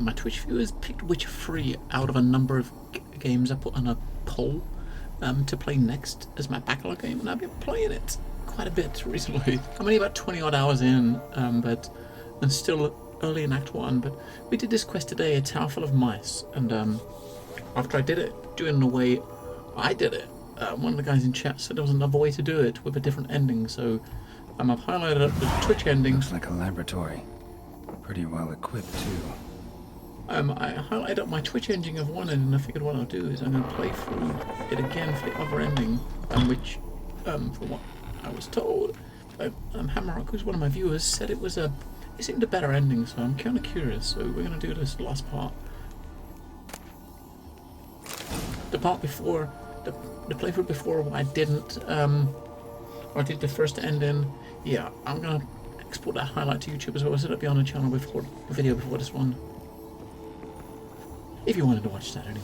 my Twitch viewers picked Witcher 3 out of a number of games I put on a poll to play next as my backlog game, and I've been playing it quite a bit recently. I'm only about 20 odd hours in, but I'm still early in Act 1, but we did this quest today, a Towerful of Mice, and after I did it, doing it in a way I did it, one of the guys in chat said there was another way to do it with a different ending, so I've highlighted up the Twitch ending. Looks like a laboratory. Pretty well equipped, too. I highlighted up my Twitch ending of one end, and I figured what I'll do is I'm going to play through it again for the other ending, which, from what I was told, Hammerark, who's one of my viewers, said it seemed a better ending, so I'm kind of curious, so we're going to do this last part. The part before, the playthrough before where I didn't, or I did the first ending, yeah, I'm going to export that highlight to YouTube as well, so it'll be on the channel before the video before this one. If you wanted to watch that anyway.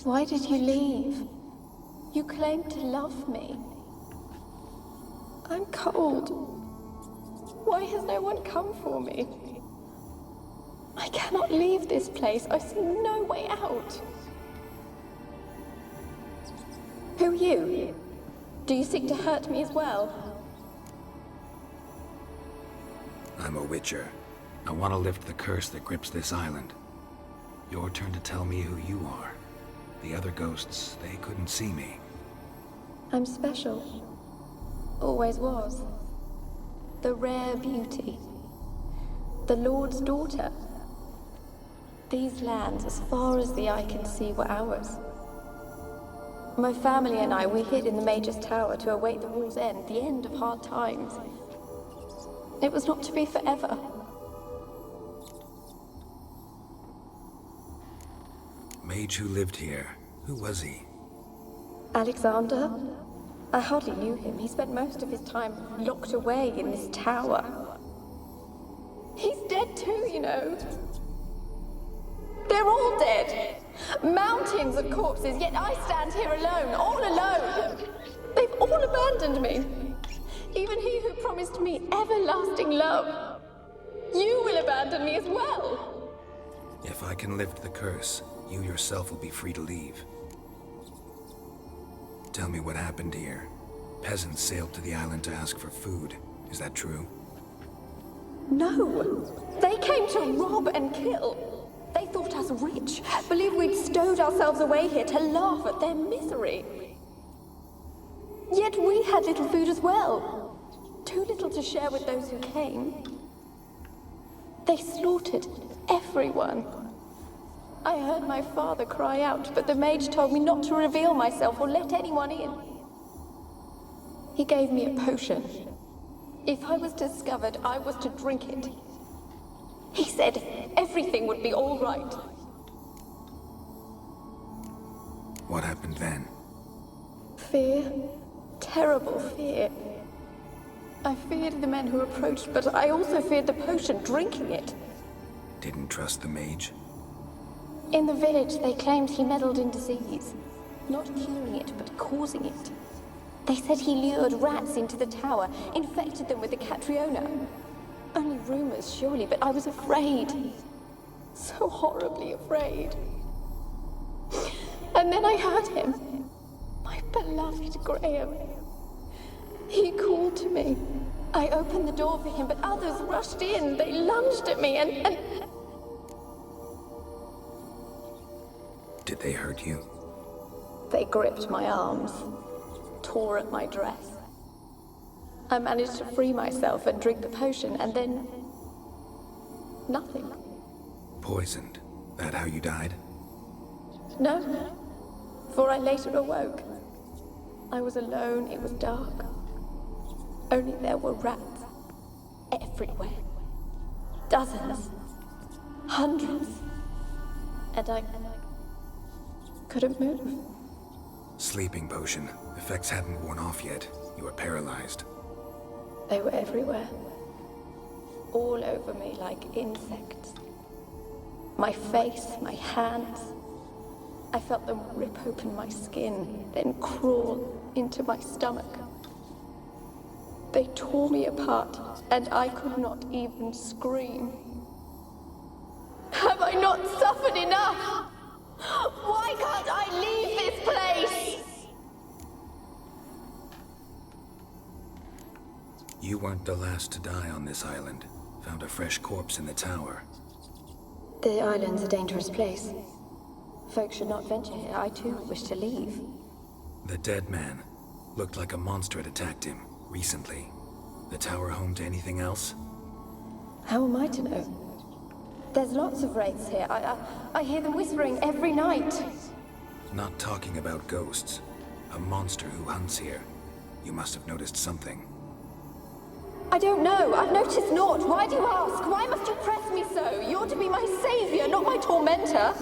Why did you leave? You claimed to love me. I'm cold. Why has no one come for me? I cannot leave this place. I see no way out. Who are you? Do you seek to hurt me as well? I'm a Witcher. I want to lift the curse that grips this island. Your turn to tell me who you are. The other ghosts, they couldn't see me. I'm special. Always was. The rare beauty. The Lord's daughter. These lands, as far as the eye can see, were ours. My family and I, we hid in the Mage's Tower to await the war's end, the end of hard times. It was not to be forever. Mage who lived here. Who was he? Alexander? I hardly knew him. He spent most of his time locked away in this tower. He's dead too, you know. They're all dead. Mountains of corpses, yet I stand here alone, all alone. They've all abandoned me. Even he who promised me everlasting love. You will abandon me as well. If I can lift the curse, you yourself will be free to leave. Tell me what happened here. Peasants sailed to the island to ask for food. Is that true? No. They came to rob and kill. They thought us rich, believed we'd stowed ourselves away here to laugh at their misery. Yet we had little food as well. Too little to share with those who came. They slaughtered everyone. I heard my father cry out, but the mage told me not to reveal myself or let anyone in. He gave me a potion. If I was discovered, I was to drink it. He said everything would be all right. What happened then? Fear. Terrible fear. I feared the men who approached, but I also feared the potion, drinking it. Didn't trust the mage? In the village, they claimed he meddled in disease. Not curing it, but causing it. They said he lured rats into the tower, infected them with the Catriona. Only rumors, surely, but I was afraid. So horribly afraid. And then I heard him. My beloved Graham. He called to me. I opened the door for him, but others rushed in. They lunged at me and... Did they hurt you? They gripped my arms, tore at my dress. I managed to free myself and drink the potion, and then... nothing. Poisoned? That how you died? No, for I later awoke. I was alone, it was dark. Only there were rats. Everywhere. Dozens. Hundreds. And I couldn't move. Sleeping potion. Effects hadn't worn off yet. You were paralyzed. They were everywhere. All over me like insects. My face, my hands. I felt them rip open my skin, then crawl into my stomach. They tore me apart, and I could not even scream. Have I not suffered enough? Why can't I leave this place? You weren't the last to die on this island. Found a fresh corpse in the tower. The island's a dangerous place. Folks should not venture here. I too wish to leave. The dead man. Looked like a monster had attacked him, recently. The tower home to anything else? How am I to know? There's lots of wraiths here. I hear them whispering every night. Not talking about ghosts. A monster who hunts here. You must have noticed something. I don't know. I've noticed naught. Why do you ask? Why must you press me so? You're to be my savior, not my tormentor.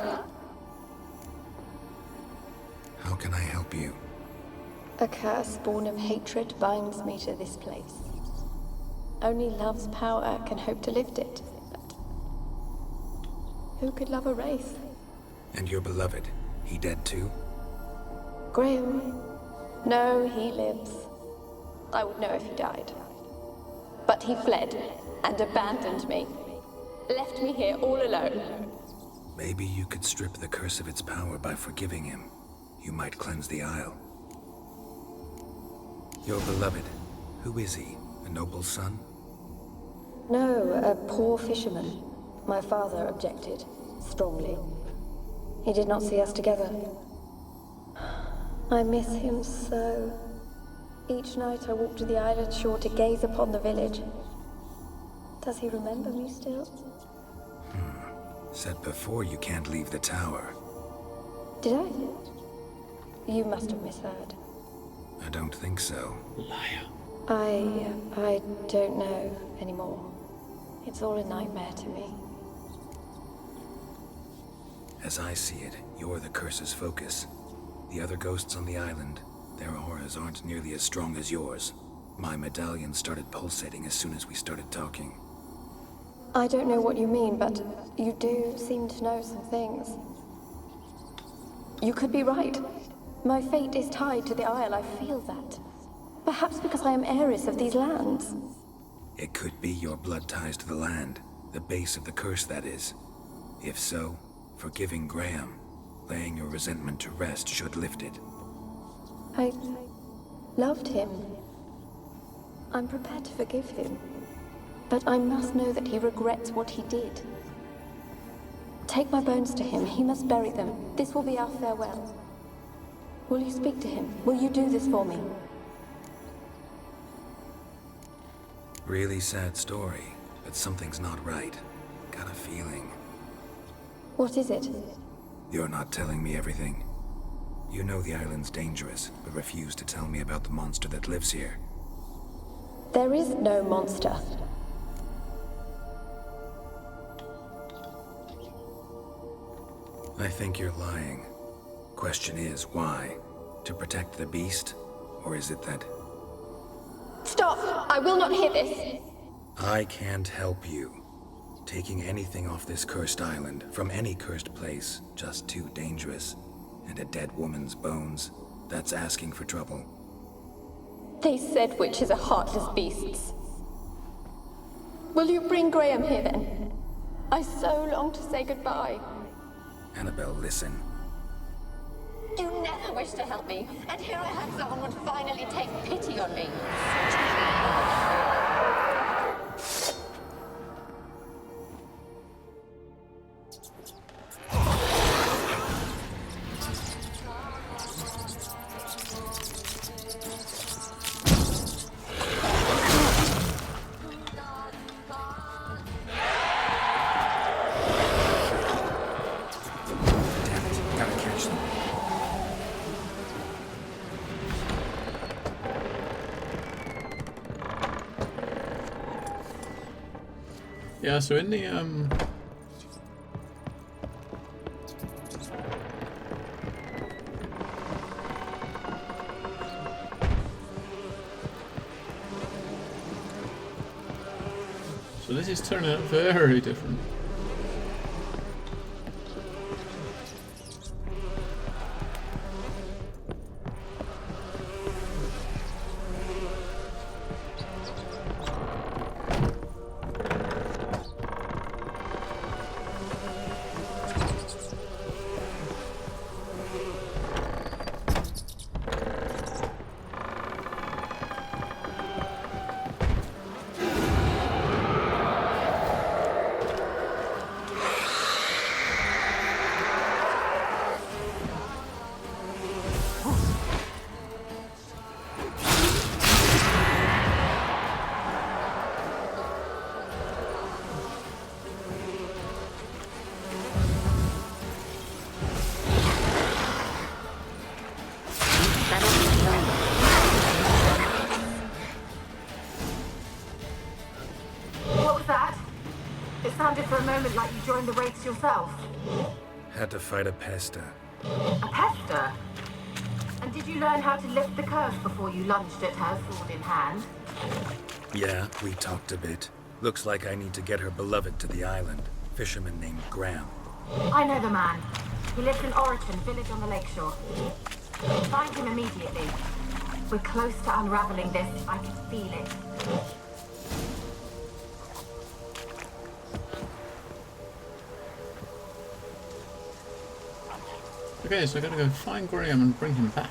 How can I help you? A curse born of hatred binds me to this place. Only love's power can hope to lift it. But who could love a wraith? And your beloved, he dead too? Graham? No, he lives. I would know if he died. But he fled and abandoned me. Left me here all alone. Maybe you could strip the curse of its power by forgiving him. You might cleanse the isle. Your beloved, who is he? A noble son? No, a poor fisherman. My father objected, strongly. He did not see us together. I miss him so. Each night I walk to the island shore to gaze upon the village. Does he remember me still? Said before you can't leave the tower. Did I? You must have misheard. I don't think so. Liar. I don't know anymore. It's all a nightmare to me. As I see it, you're the curse's focus. The other ghosts on the island, their auras aren't nearly as strong as yours. My medallion started pulsating as soon as we started talking. I don't know what you mean, but you do seem to know some things. You could be right. My fate is tied to the Isle, I feel that. Perhaps because I am heiress of these lands. It could be your blood ties to the land, the base of the curse, that is. If so, forgiving Graham, laying your resentment to rest should lift it. I loved him. I'm prepared to forgive him. But I must know that he regrets what he did. Take my bones to him. He must bury them. This will be our farewell. Will you speak to him? Will you do this for me? Really sad story, but something's not right. Got a feeling. What is it? You're not telling me everything. You know the island's dangerous, but refuse to tell me about the monster that lives here. There is no monster. I think you're lying. Question is, why? To protect the beast? Or is it that... Stop! I will not hear this! I can't help you. Taking anything off this cursed island, from any cursed place, just too dangerous. And a dead woman's bones, that's asking for trouble. They said witches are heartless beasts. Will you bring Graham here then? I so long to say goodbye. Annabelle, listen. You never wished to help me, and here I had someone would finally take pity on me. Damn it, gotta catch them. Yeah, so in the so this is turning out very different. It sounded for a moment like you joined the wraiths yourself. Had to fight a pester. A pester? And did you learn how to lift the curse before you lunged at her, sword in hand? Yeah, we talked a bit. Looks like I need to get her beloved to the island. Fisherman named Graham. I know the man. He lives in Oriton, village on the lakeshore. Find him immediately. We're close to unraveling this. I can feel it. Okay, so I gotta go find Graham and bring him back.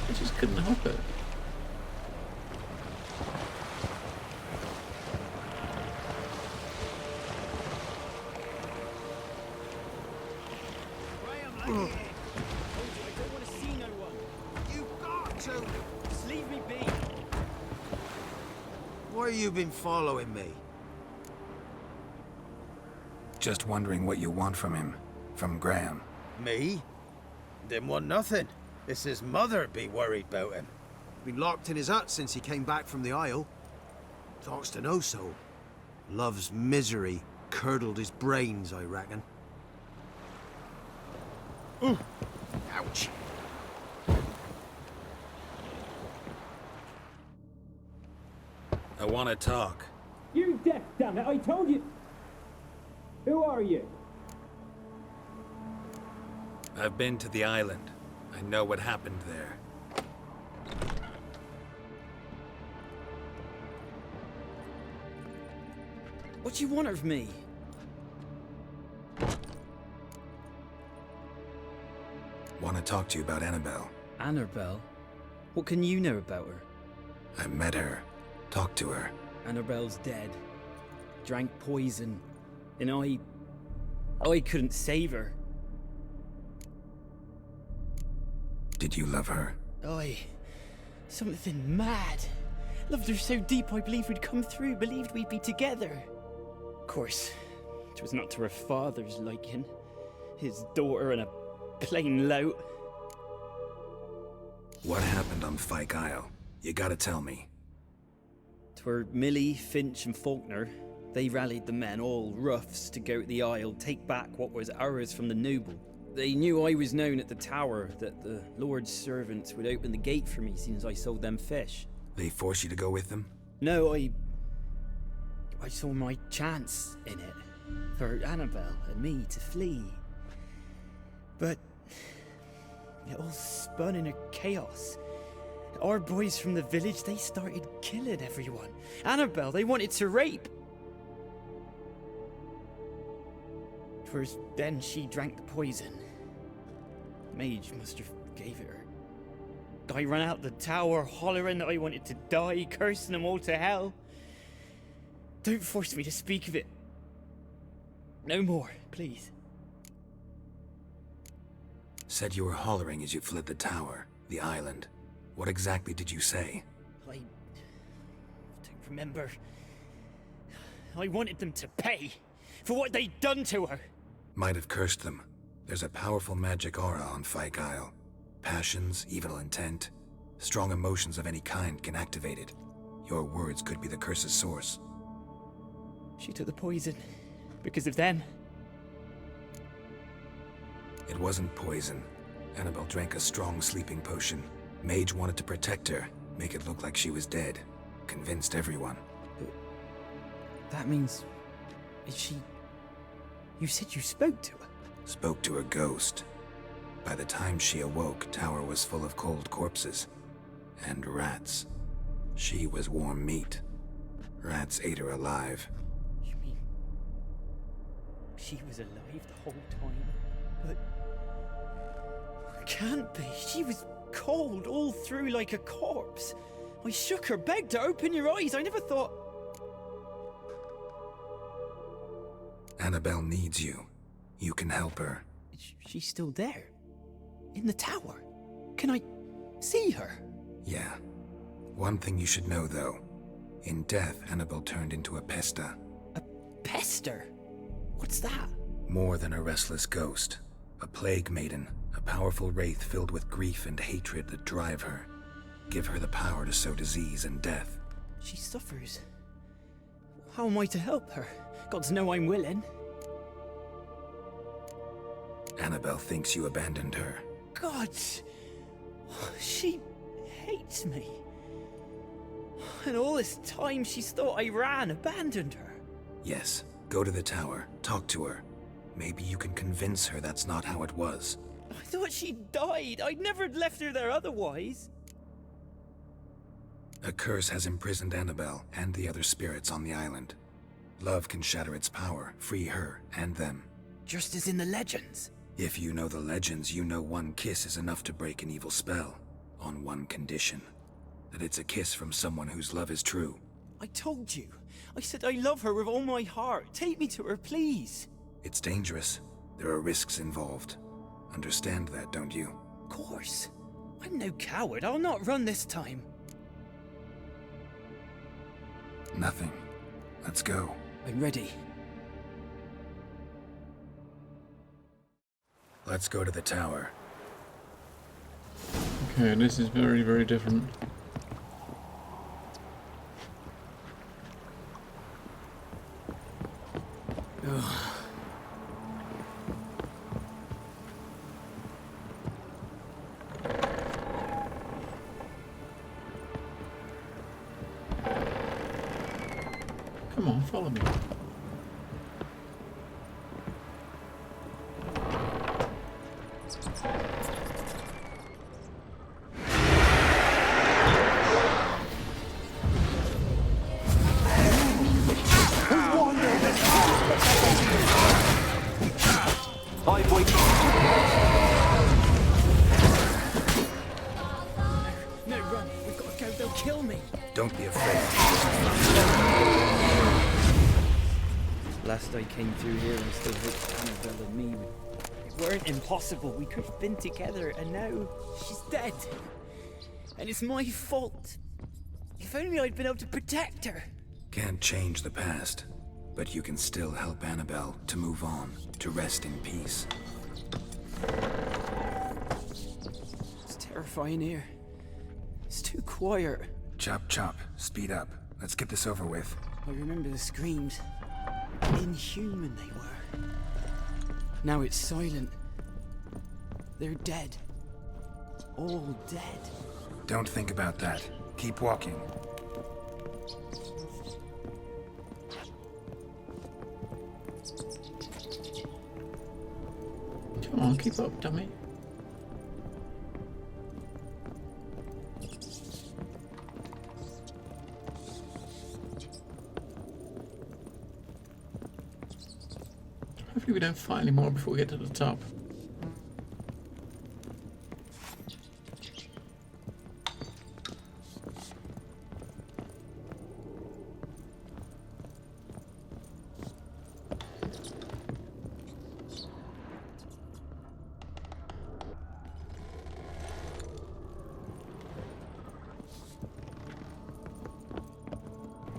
I just couldn't help it. Why you been following me? Just wondering what you want from him. From Graham. Me? Didn't want nothing. It's his mother be worried about him. Been locked in his hut since he came back from the Isle. Talks to no soul. Love's misery curdled his brains, I reckon. Ooh. Ouch. I want to talk. You deaf, damn it! I told you. Who are you? I've been to the island. I know what happened there. What do you want of me? Want to talk to you about Annabelle. Annabelle? What can you know about her? I met her. Talked to her. Annabelle's dead. Drank poison. And I couldn't save her. Did you love her? Something mad. Loved her so deep I believed we'd come through, believed we'd be together. Of course, it was not to her father's liking. His daughter and a plain lout. What happened on Fyke Isle? You gotta tell me. 'Twere Millie, Finch and Faulkner. They rallied the men, all roughs, to go to the Isle, take back what was ours from the noble. They knew I was known at the tower, that the Lord's servants would open the gate for me since I sold them fish. They force you to go with them? No, I saw my chance in it, for Annabelle and me to flee. But it all spun in a chaos. Our boys from the village, they started killing everyone. Annabelle, they wanted to rape. 'Twas then she drank the poison. Mage must have gave it her. I ran out the tower hollering that I wanted to die, cursing them all to hell. Don't force me to speak of it. No more, please. Said you were hollering as you fled the tower, the island. What exactly did you say? I don't remember. I wanted them to pay for what they'd done to her. Might have cursed them. There's a powerful magic aura on Fyke Isle. Passions, evil intent, strong emotions of any kind can activate it. Your words could be the curse's source. She took the poison because of them. It wasn't poison. Annabelle drank a strong sleeping potion. Mage wanted to protect her, make it look like she was dead. Convinced everyone. But that means... is she... You said you spoke to her? Spoke to a ghost. By the time she awoke, Tower was full of cold corpses. And rats. She was warm meat. Rats ate her alive. You mean... she was alive the whole time? But... can't be. She was cold all through like a corpse. I shook her, begged her, open your eyes. I never thought... Annabelle needs you. You can help her. She's still there. In the tower. Can I see her? Yeah. One thing you should know, though. In death, Annabelle turned into a pesta. A pester? What's that? More than a restless ghost. A plague maiden. A powerful wraith filled with grief and hatred that drive her. Give her the power to sow disease and death. She suffers. How am I to help her? Gods know I'm willing. Annabelle thinks you abandoned her. God! She hates me. And all this time she's thought I abandoned her. Yes, go to the tower, talk to her. Maybe you can convince her that's not how it was. I thought she died. I'd never have left her there otherwise. A curse has imprisoned Annabelle and the other spirits on the island. Love can shatter its power, free her and them. Just as in the legends. If you know the legends, you know one kiss is enough to break an evil spell. On one condition. That it's a kiss from someone whose love is true. I told you. I said I love her with all my heart. Take me to her, please. It's dangerous. There are risks involved. Understand that, don't you? Of course. I'm no coward. I'll not run this time. Nothing. Let's go. I'm ready. Let's go to the tower. Okay, this is very, very different. Come on, follow me. No, run. We've got to go. They'll kill me. Don't be afraid. Last I came through here and still hoped Annabelle and me weren't impossible. We could have been together, and now she's dead. And it's my fault. If only I'd been able to protect her. Can't change the past, but you can still help Annabelle to move on, to rest in peace. It's terrifying here. It's too quiet. Chop chop, speed up. Let's get this over with. I remember the screams. Inhuman they were. Now it's silent. They're dead. All dead. Don't think about that. Keep walking. Come on, keep up, dummy. Hopefully we don't fight anymore before we get to the top.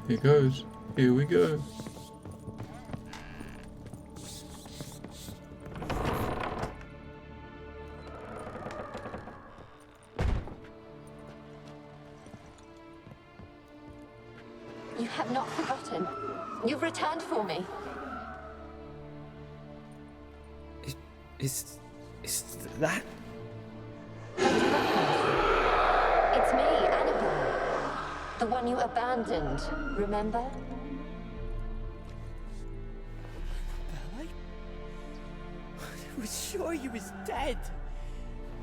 Here goes. Here we go. You have not forgotten. You've returned for me. Is that? Don't you recognize? It's me, Annabelle. The one you abandoned, remember? I was sure you was dead.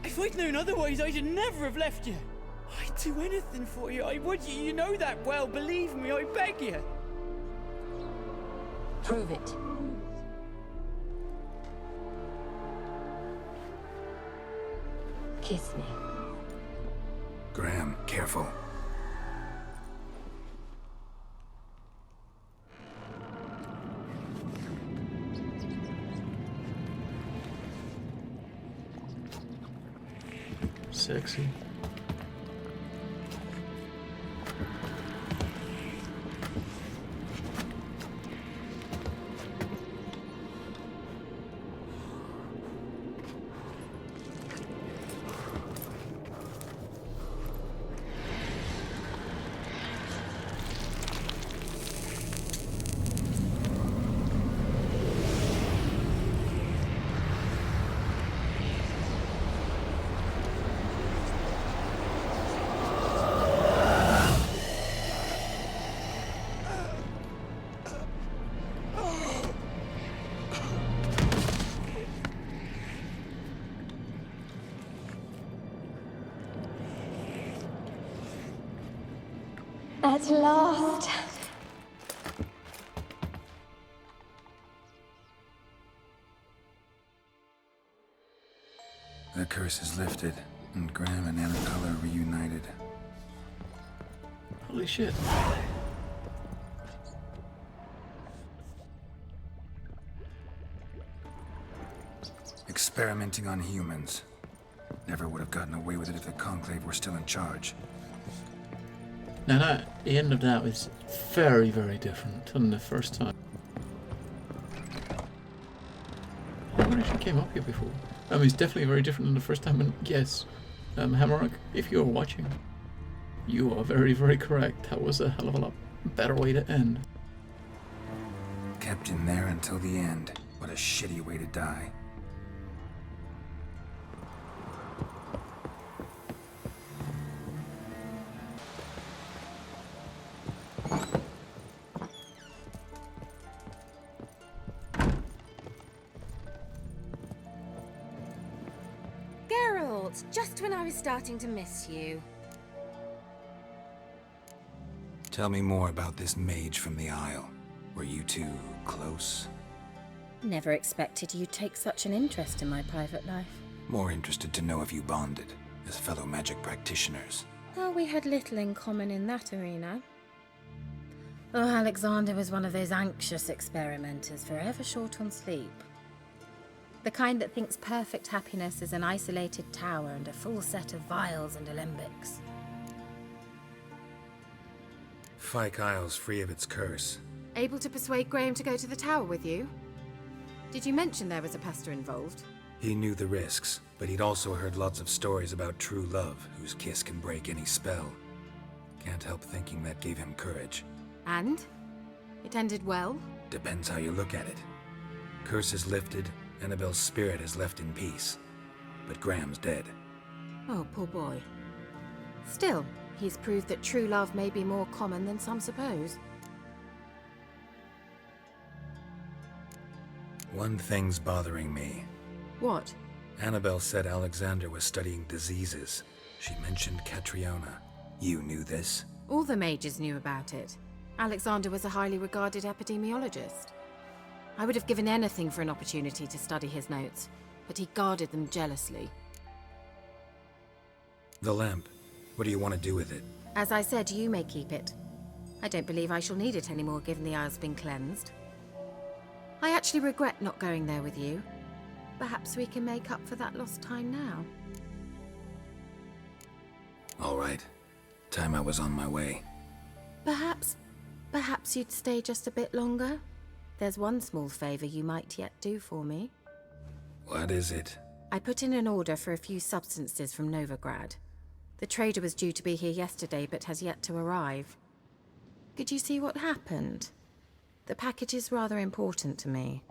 If I'd known otherwise, I'd never have left you. I'd do anything for you. I would. You know that well. Believe me, I beg you. Prove it. Kiss me. Graham, careful. Sexy. At last. The curse is lifted, and Graham and Annabelle are reunited. Holy shit. Experimenting on humans. Never would have gotten away with it if the Conclave were still in charge. Now the end of that was very, very different than the first time. I never actually came up here before. It's definitely very different than the first time, and yes, Hammerark, if you're watching, you are very, very correct. That was a hell of a lot better way to end. Kept in there until the end. What a shitty way to die. Geralt, just when I was starting to miss you. Tell me more about this mage from the Isle. Were you two close? Never expected you'd take such an interest in my private life. More interested to know if you bonded, as fellow magic practitioners. Well, we had little in common in that arena. Oh, Alexander was one of those anxious experimenters, forever short on sleep. The kind that thinks perfect happiness is an isolated tower and a full set of vials and alembics. Fyke Isle's free of its curse. Able to persuade Graham to go to the tower with you? Did you mention there was a pester involved? He knew the risks, but he'd also heard lots of stories about true love, whose kiss can break any spell. Can't help thinking that gave him courage. And? It ended well? Depends how you look at it. Curse is lifted, Annabelle's spirit is left in peace. But Graham's dead. Oh, poor boy. Still, he's proved that true love may be more common than some suppose. One thing's bothering me. What? Annabelle said Alexander was studying diseases. She mentioned Catriona. You knew this? All the mages knew about it. Alexander was a highly regarded epidemiologist. I would have given anything for an opportunity to study his notes, but he guarded them jealously. The lamp. What do you want to do with it? As I said, you may keep it. I don't believe I shall need it anymore, given the Isle's been cleansed. I actually regret not going there with you. Perhaps we can make up for that lost time now. All right. Time I was on my way. Perhaps you'd stay just a bit longer? There's one small favor you might yet do for me. What is it? I put in an order for a few substances from Novigrad. The trader was due to be here yesterday, but has yet to arrive. Could you see what happened? The package is rather important to me.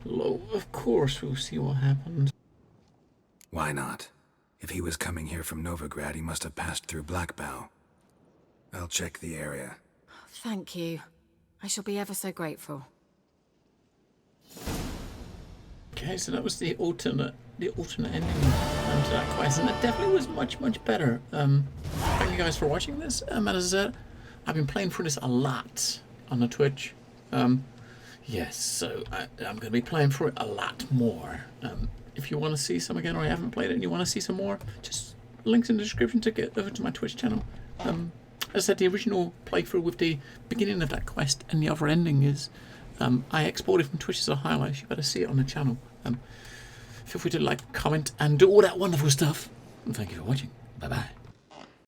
Hello, of course we'll see what happens. Why not? If he was coming here from Novigrad, he must have passed through Blackbow. I'll check the area. Thank you. I shall be ever so grateful. Okay, so that was the alternate ending to that quest, and it definitely was much, much better. Thank you guys for watching this. As I said, I've been playing through this a lot on the Twitch. Yes, so I'm going to be playing through it a lot more. If you want to see some again, or you haven't played it and you want to see some more, just links in the description to get over to my Twitch channel. As I said, the original playthrough with the beginning of that quest and the other ending is I exported from Twitch as a highlight. You better see it on the channel. Feel free to like, comment, and do all that wonderful stuff. And thank you for watching. Bye bye.